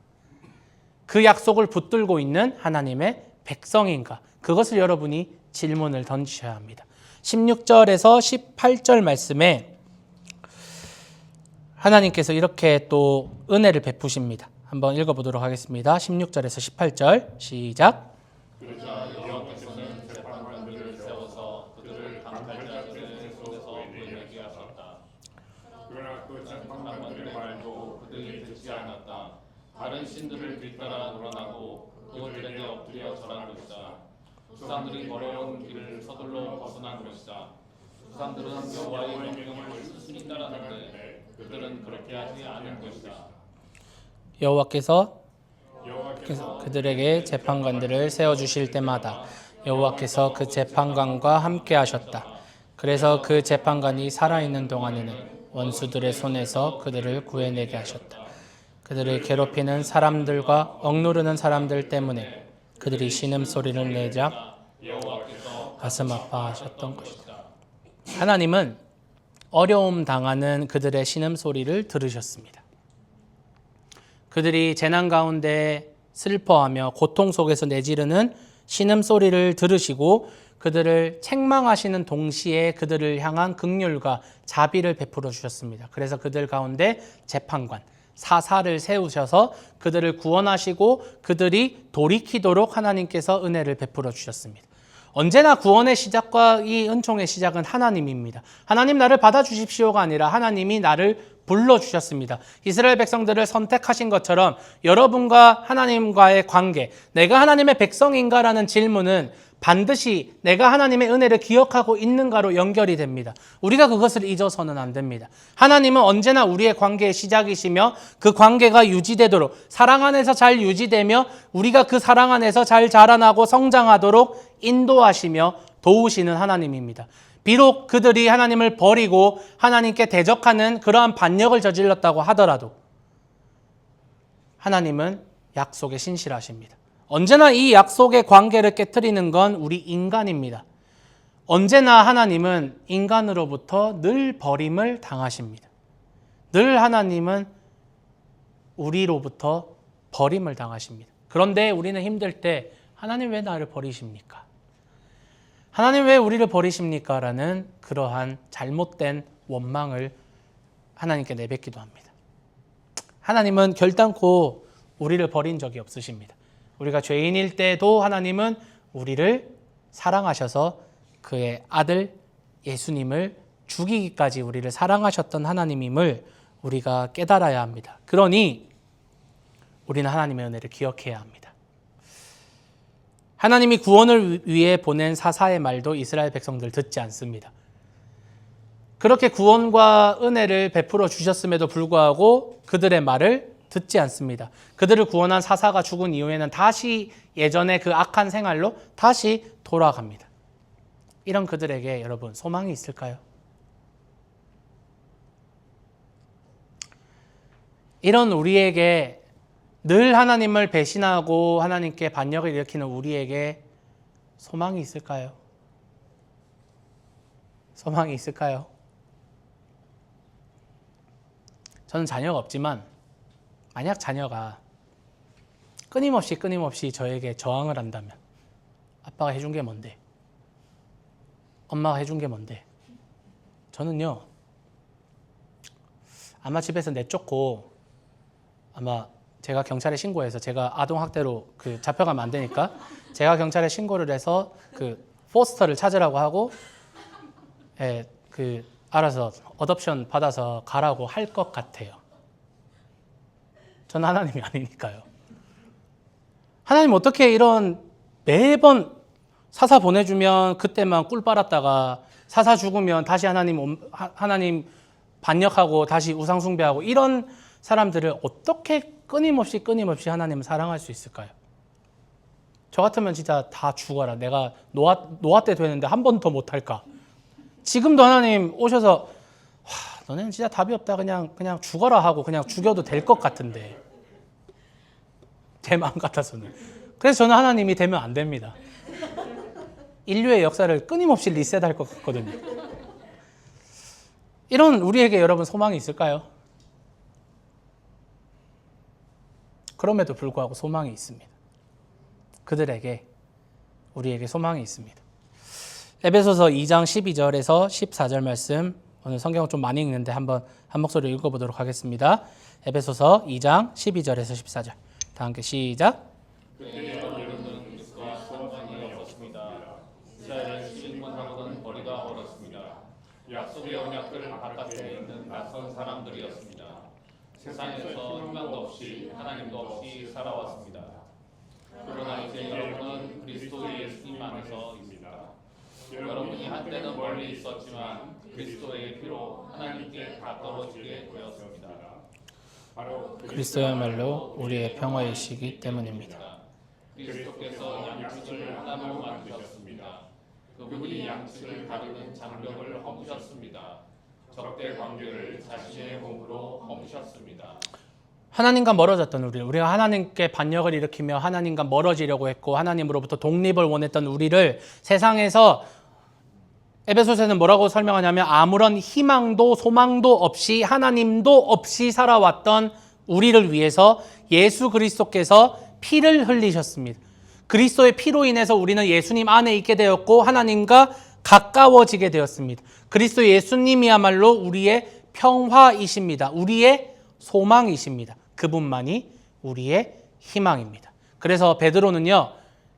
그 약속을 붙들고 있는 하나님의 백성인가? 그것을 여러분이 질문을 던지셔야 합니다. 16절에서 18절 말씀에 하나님께서 이렇게 또 은혜를 베푸십니다. 한번 읽어보도록 하겠습니다. 16절에서 18절 시작. 그러자 여호와께서는 재판관들을 세워서 그들을 강탈자들의 손에서 구원하게 하셨다. 그러나 그 재판관들의 말도 그들이 듣지 않았다. 다른 신들을 뒤따라 놀아나고 그들에게 엎드려 절한 것이다. 조상들이 걸어온 길을 서둘러 벗어난 것이다. 조상들은 여호와의 명령을 순순히 따랐는데 그들은 그렇게 하지 않은 것이다. 여호와께서 그들에게 재판관들을 세워주실 때마다 여호와께서 그 재판관과 함께 하셨다. 그래서 그 재판관이 살아있는 동안에는 원수들의 손에서 그들을 구해내게 하셨다. 그들을 괴롭히는 사람들과 억누르는 사람들 때문에 그들이 신음소리를 내자 가슴 아파하셨던 것이다. 하나님은 어려움 당하는 그들의 신음소리를 들으셨습니다. 그들이 재난 가운데 슬퍼하며 고통 속에서 내지르는 신음소리를 들으시고 그들을 책망하시는 동시에 그들을 향한 긍휼과 자비를 베풀어 주셨습니다. 그래서 그들 가운데 재판관, 사사를 세우셔서 그들을 구원하시고 그들이 돌이키도록 하나님께서 은혜를 베풀어 주셨습니다. 언제나 구원의 시작과 이 은총의 시작은 하나님입니다. 하나님 나를 받아주십시오가 아니라 하나님이 나를 불러주셨습니다. 이스라엘 백성들을 선택하신 것처럼 여러분과 하나님과의 관계, 내가 하나님의 백성인가라는 질문은 반드시 내가 하나님의 은혜를 기억하고 있는가로 연결이 됩니다. 우리가 그것을 잊어서는 안 됩니다. 하나님은 언제나 우리의 관계의 시작이시며 그 관계가 유지되도록 사랑 안에서 잘 유지되며 우리가 그 사랑 안에서 잘 자라나고 성장하도록 인도하시며 도우시는 하나님입니다. 비록 그들이 하나님을 버리고 하나님께 대적하는 그러한 반역을 저질렀다고 하더라도 하나님은 약속에 신실하십니다. 언제나 이 약속의 관계를 깨트리는 건 우리 인간입니다. 언제나 하나님은 인간으로부터 늘 버림을 당하십니다. 늘 하나님은 우리로부터 버림을 당하십니다. 그런데 우리는 힘들 때 하나님 왜 나를 버리십니까? 하나님 왜 우리를 버리십니까? 라는 그러한 잘못된 원망을 하나님께 내뱉기도 합니다. 하나님은 결단코 우리를 버린 적이 없으십니다. 우리가 죄인일 때도 하나님은 우리를 사랑하셔서 그의 아들 예수님을 죽이기까지 우리를 사랑하셨던 하나님임을 우리가 깨달아야 합니다. 그러니 우리는 하나님의 은혜를 기억해야 합니다. 하나님이 구원을 위해 보낸 사사의 말도 이스라엘 백성들 듣지 않습니다. 그렇게 구원과 은혜를 베풀어 주셨음에도 불구하고 그들의 말을 듣지 않습니다. 그들을 구원한 사사가 죽은 이후에는 다시 예전의 그 악한 생활로 다시 돌아갑니다. 이런 그들에게 여러분 소망이 있을까요? 이런 우리에게 늘 하나님을 배신하고 하나님께 반역을 일으키는 우리에게 소망이 있을까요? 소망이 있을까요? 저는 자녀가 없지만 만약 자녀가 끊임없이 저에게 저항을 한다면 아빠가 해준 게 뭔데? 엄마가 해준 게 뭔데? 저는요 아마 집에서 내쫓고 아마 제가 경찰에 신고해서 제가 아동학대로 잡혀가면 안 되니까 제가 경찰에 신고를 해서 포스터를 찾으라고 하고 알아서 어덥션 받아서 가라고 할 것 같아요. 저는 하나님이 아니니까요. 하나님 어떻게 이런 매번 사사 보내주면 그때만 꿀 빨았다가 사사 죽으면 다시 하나님 반역하고 다시 우상 숭배하고 이런 사람들을 어떻게 끊임없이 하나님을 사랑할 수 있을까요? 저 같으면 진짜 다 죽어라. 내가 노아 때 되는데 한 번 더 못할까? 지금도 하나님 오셔서 너네는 진짜 답이 없다. 그냥 죽어라 하고 그냥 죽여도 될 것 같은데 제 마음 같아서는. 그래서 저는 하나님이 되면 안 됩니다. 인류의 역사를 끊임없이 리셋할 것 같거든요. 이런 우리에게 여러분 소망이 있을까요? 그럼에도 불구하고 소망이 있습니다. 그들에게, 우리에게 소망이 있습니다. 에베소서 2장 12절에서 14절 말씀, 오늘 성경을 좀 많이 읽는데 한번 한 목소리로 읽어보도록 하겠습니다. 에베소서 2장 12절에서 14절. 다 함께 시작. 그때의 이름은 그리스도와 상관이 없었습니다. 이스라엘은 신문하고는 거리가 멀었습니다. 약속의 언약들 바깥에 있는 낯선 사람들이었습니다. 세상에서 희망도 없이 하나님도 없이 살아왔습니다. 그러나 이제 여러분은 그리스도 예수님 안에서 있습니다. 여러분이 한때는 멀리 있었지만 그리스도의 피로 하나님께 가까워지게 되었습니다. 바로 그리스도야말로 우리의 평화이시기 때문입니다. 그리스도께서 양측을 하나로 만드셨습니다. 그분이 양측을 가르는 장벽을 허무셨습니다. 적대 관계를 자신의 몸으로 허무셨습니다. 하나님과 멀어졌던 우리가 하나님께 반역을 일으키며 하나님과 멀어지려고 했고 하나님으로부터 독립을 원했던 우리를 세상에서, 에베소서에는 뭐라고 설명하냐면 아무런 희망도 소망도 없이 하나님도 없이 살아왔던 우리를 위해서 예수 그리스도께서 피를 흘리셨습니다. 그리스도의 피로 인해서 우리는 예수님 안에 있게 되었고 하나님과 가까워지게 되었습니다. 그리스도 예수님이야말로 우리의 평화이십니다. 우리의 소망이십니다. 그분만이 우리의 희망입니다. 그래서 베드로는요,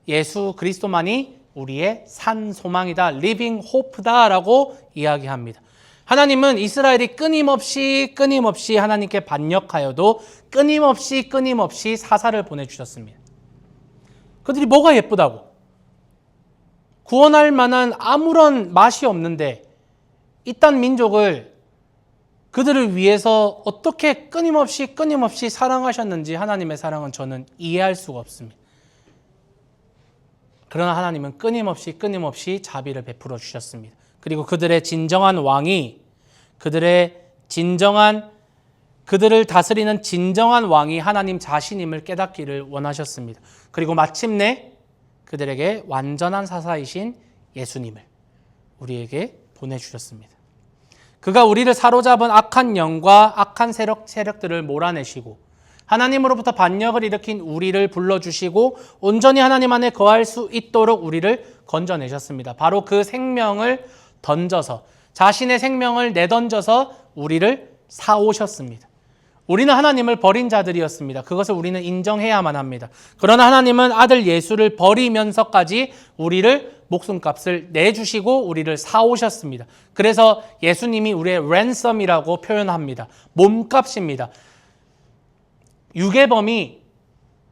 예수 그리스도만이 우리의 산 소망이다, 리빙 호프다라고 이야기합니다. 하나님은 이스라엘이 끊임없이 하나님께 반역하여도 끊임없이 사사를 보내주셨습니다. 그들이 뭐가 예쁘다고? 구원할 만한 아무런 맛이 없는데 이딴 민족을, 그들을 위해서 어떻게 끊임없이 사랑하셨는지 하나님의 사랑은 저는 이해할 수가 없습니다. 그러나 하나님은 끊임없이 자비를 베풀어 주셨습니다. 그리고 그들의 진정한 왕이, 그들을 다스리는 진정한 왕이 하나님 자신임을 깨닫기를 원하셨습니다. 그리고 마침내 그들에게 완전한 사사이신 예수님을 우리에게 보내주셨습니다. 그가 우리를 사로잡은 악한 영과 악한 세력들을 몰아내시고 하나님으로부터 반역을 일으킨 우리를 불러주시고 온전히 하나님 안에 거할 수 있도록 우리를 건져내셨습니다. 바로 그 생명을 던져서, 자신의 생명을 내던져서 우리를 사오셨습니다. 우리는 하나님을 버린 자들이었습니다. 그것을 우리는 인정해야만 합니다. 그러나 하나님은 아들 예수를 버리면서까지 우리를 목숨값을 내주시고 우리를 사오셨습니다. 그래서 예수님이 우리의 랜섬이라고 표현합니다. 몸값입니다. 유괴범이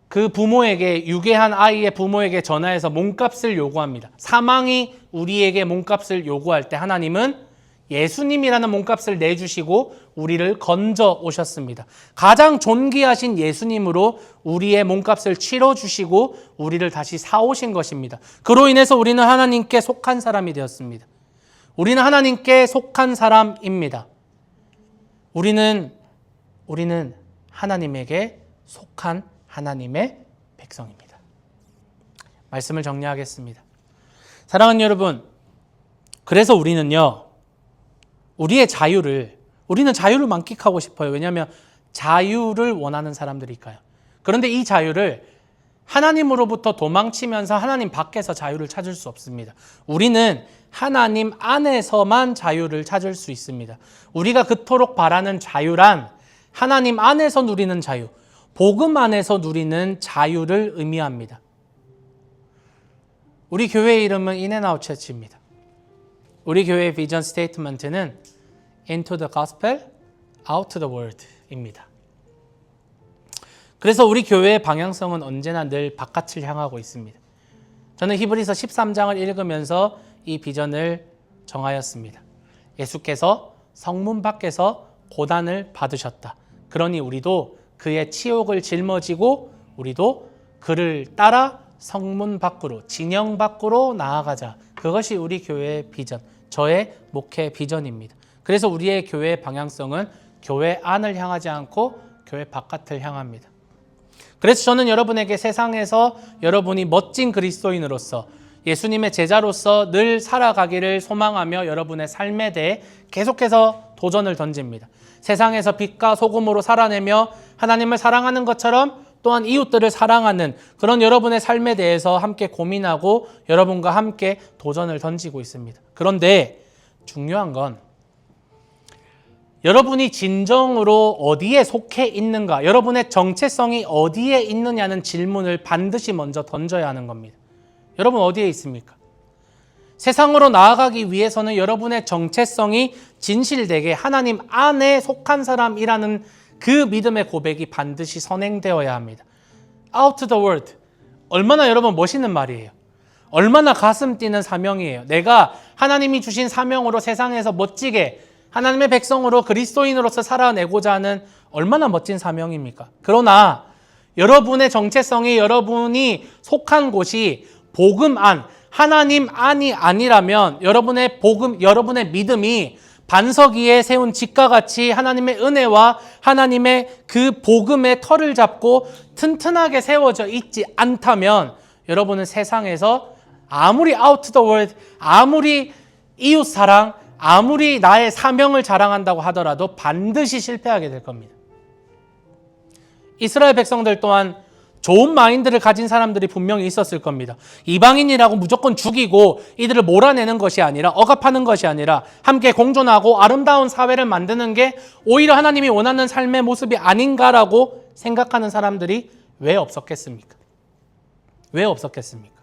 그 부모에게, 유괴한 아이의 부모에게 전화해서 몸값을 요구합니다. 사망이 우리에게 몸값을 요구할 때 하나님은 예수님이라는 몸값을 내주시고 우리를 건져 오셨습니다. 가장 존귀하신 예수님으로 우리의 몸값을 치러주시고 우리를 다시 사오신 것입니다. 그로 인해서 우리는 하나님께 속한 사람이 되었습니다. 우리는 하나님께 속한 사람입니다. 우리는 하나님에게 속한 하나님의 백성입니다. 말씀을 정리하겠습니다. 사랑하는 여러분, 그래서 우리는 자유를 만끽하고 싶어요. 왜냐하면 자유를 원하는 사람들이니까요. 그런데 이 자유를 하나님으로부터 도망치면서 하나님 밖에서 자유를 찾을 수 없습니다. 우리는 하나님 안에서만 자유를 찾을 수 있습니다. 우리가 그토록 바라는 자유란 하나님 안에서 누리는 자유, 복음 안에서 누리는 자유를 의미합니다. 우리 교회의 이름은 인앤아웃 처치입니다. 우리 교회의 비전 스테이트먼트는 Into the Gospel, Out to the World입니다. 그래서 우리 교회의 방향성은 언제나 늘 바깥을 향하고 있습니다. 저는 히브리서 13장을 읽으면서 이 비전을 정하였습니다. 예수께서 성문 밖에서 고난을 받으셨다. 그러니 우리도 그의 치욕을 짊어지고 우리도 그를 따라 성문 밖으로, 진영 밖으로 나아가자. 그것이 우리 교회의 비전, 저의 목회 비전입니다. 그래서 우리의 교회의 방향성은 교회 안을 향하지 않고 교회 바깥을 향합니다. 그래서 저는 여러분에게 세상에서 여러분이 멋진 그리스도인으로서 예수님의 제자로서 늘 살아가기를 소망하며 여러분의 삶에 대해 계속해서 도전을 던집니다. 세상에서 빛과 소금으로 살아내며 하나님을 사랑하는 것처럼 또한 이웃들을 사랑하는 그런 여러분의 삶에 대해서 함께 고민하고 여러분과 함께 도전을 던지고 있습니다. 그런데 중요한 건 여러분이 진정으로 어디에 속해 있는가, 여러분의 정체성이 어디에 있느냐는 질문을 반드시 먼저 던져야 하는 겁니다. 여러분 어디에 있습니까? 세상으로 나아가기 위해서는 여러분의 정체성이 진실되게 하나님 안에 속한 사람이라는 그 믿음의 고백이 반드시 선행되어야 합니다. Out to the world. 얼마나 여러분 멋있는 말이에요. 얼마나 가슴 뛰는 사명이에요. 내가 하나님이 주신 사명으로 세상에서 멋지게 하나님의 백성으로 그리스도인으로서 살아내고자 하는 얼마나 멋진 사명입니까? 그러나 여러분의 정체성이 여러분이 속한 곳이 복음 안, 하나님 안이 아니라면 여러분의 복음, 여러분의 믿음이 반석 위에 세운 집과 같이 하나님의 은혜와 하나님의 그 복음의 털을 잡고 튼튼하게 세워져 있지 않다면 여러분은 세상에서 아무리 out to the world, 아무리 이웃 사랑, 아무리 나의 사명을 자랑한다고 하더라도 반드시 실패하게 될 겁니다. 이스라엘 백성들 또한 좋은 마인드를 가진 사람들이 분명히 있었을 겁니다. 이방인이라고 무조건 죽이고 이들을 몰아내는 것이 아니라 억압하는 것이 아니라 함께 공존하고 아름다운 사회를 만드는 게 오히려 하나님이 원하는 삶의 모습이 아닌가라고 생각하는 사람들이 왜 없었겠습니까? 왜 없었겠습니까?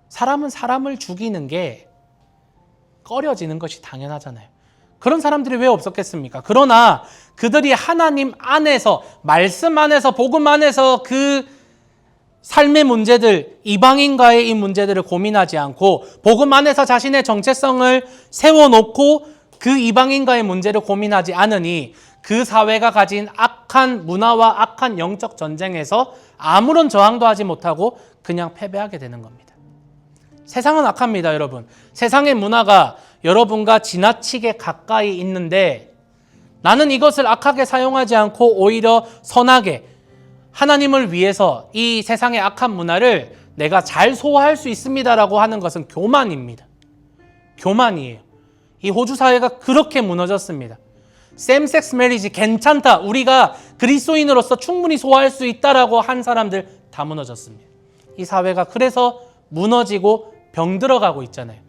사람은 사람을 죽이는 게 꺼려지는 것이 당연하잖아요. 그런 사람들이 왜 없었겠습니까? 그러나 그들이 하나님 안에서, 말씀 안에서, 복음 안에서 그 삶의 문제들, 이방인과의 이 문제들을 고민하지 않고 복음 안에서 자신의 정체성을 세워놓고 그 이방인과의 문제를 고민하지 않으니 그 사회가 가진 악한 문화와 악한 영적 전쟁에서 아무런 저항도 하지 못하고 그냥 패배하게 되는 겁니다. 세상은 악합니다, 여러분. 세상의 문화가 여러분과 지나치게 가까이 있는데 나는 이것을 악하게 사용하지 않고 오히려 선하게 하나님을 위해서 이 세상의 악한 문화를 내가 잘 소화할 수 있습니다라고 하는 것은 교만입니다. 교만이에요. 이 호주 사회가 그렇게 무너졌습니다. 샘섹스 메리지 괜찮다. 우리가 그리스도인으로서 충분히 소화할 수 있다라고 한 사람들 다 무너졌습니다. 이 사회가 그래서 무너지고 병들어가고 있잖아요.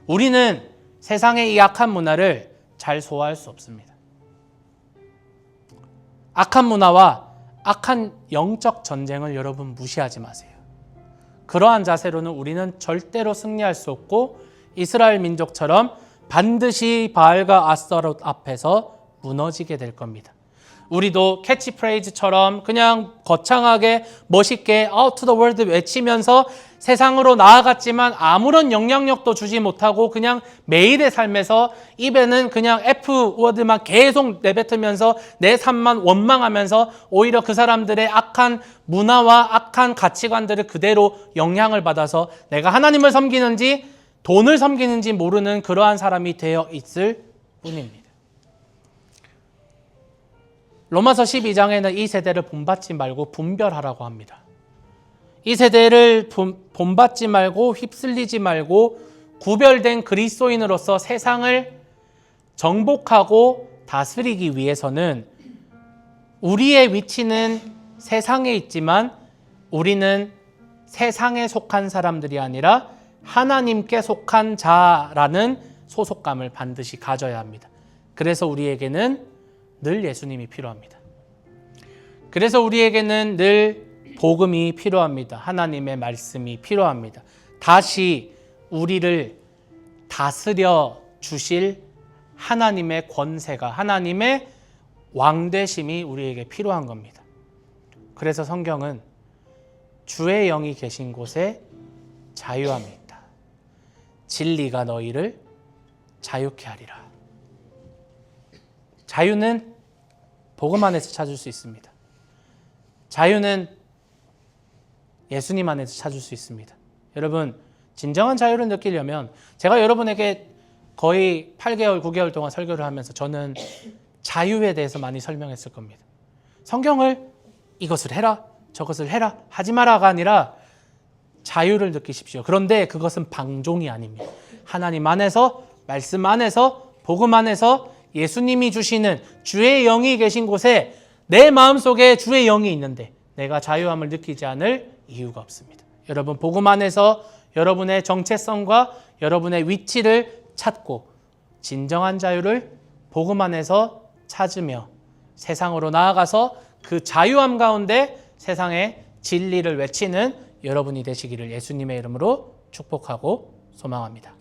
우리는 세상의 이 악한 문화를 잘 소화할 수 없습니다. 악한 문화와 악한 영적 전쟁을 여러분 무시하지 마세요. 그러한 자세로는 우리는 절대로 승리할 수 없고 이스라엘 민족처럼 반드시 바알과 아스타롯 앞에서 무너지게 될 겁니다. 우리도 캐치프레이즈처럼 그냥 거창하게 멋있게 Out to the world 외치면서 세상으로 나아갔지만 아무런 영향력도 주지 못하고 그냥 매일의 삶에서 입에는 그냥 F워드만 계속 내뱉으면서 내 삶만 원망하면서 오히려 그 사람들의 악한 문화와 악한 가치관들을 그대로 영향을 받아서 내가 하나님을 섬기는지 돈을 섬기는지 모르는 그러한 사람이 되어 있을 뿐입니다. 로마서 12장에는 이 세대를 본받지 말고 분별하라고 합니다. 이 세대를 본받지 말고 휩쓸리지 말고 구별된 그리스도인으로서 세상을 정복하고 다스리기 위해서는 우리의 위치는 세상에 있지만 우리는 세상에 속한 사람들이 아니라 하나님께 속한 자라는 소속감을 반드시 가져야 합니다. 그래서 우리에게는 늘 예수님이 필요합니다. 그래서 우리에게는 늘 복음이 필요합니다. 하나님의 말씀이 필요합니다. 다시 우리를 다스려 주실 하나님의 권세가, 하나님의 왕되심이 우리에게 필요한 겁니다. 그래서 성경은 주의 영이 계신 곳에 자유함이 있다. 진리가 너희를 자유케 하리라. 자유는 복음 안에서 찾을 수 있습니다. 자유는 예수님 안에서 찾을 수 있습니다. 여러분, 진정한 자유를 느끼려면 제가 여러분에게 거의 8개월, 9개월 동안 설교를 하면서 저는 자유에 대해서 많이 설명했을 겁니다. 성경을 이것을 해라, 저것을 해라, 하지 마라가 아니라 자유를 느끼십시오. 그런데 그것은 방종이 아닙니다. 하나님 안에서, 말씀 안에서, 복음 안에서 예수님이 주시는 주의 영이 계신 곳에 내 마음속에 주의 영이 있는데 내가 자유함을 느끼지 않을 이유가 없습니다. 여러분, 복음 안에서 여러분의 정체성과 여러분의 위치를 찾고 진정한 자유를 복음 안에서 찾으며 세상으로 나아가서 그 자유함 가운데 세상의 진리를 외치는 여러분이 되시기를 예수님의 이름으로 축복하고 소망합니다.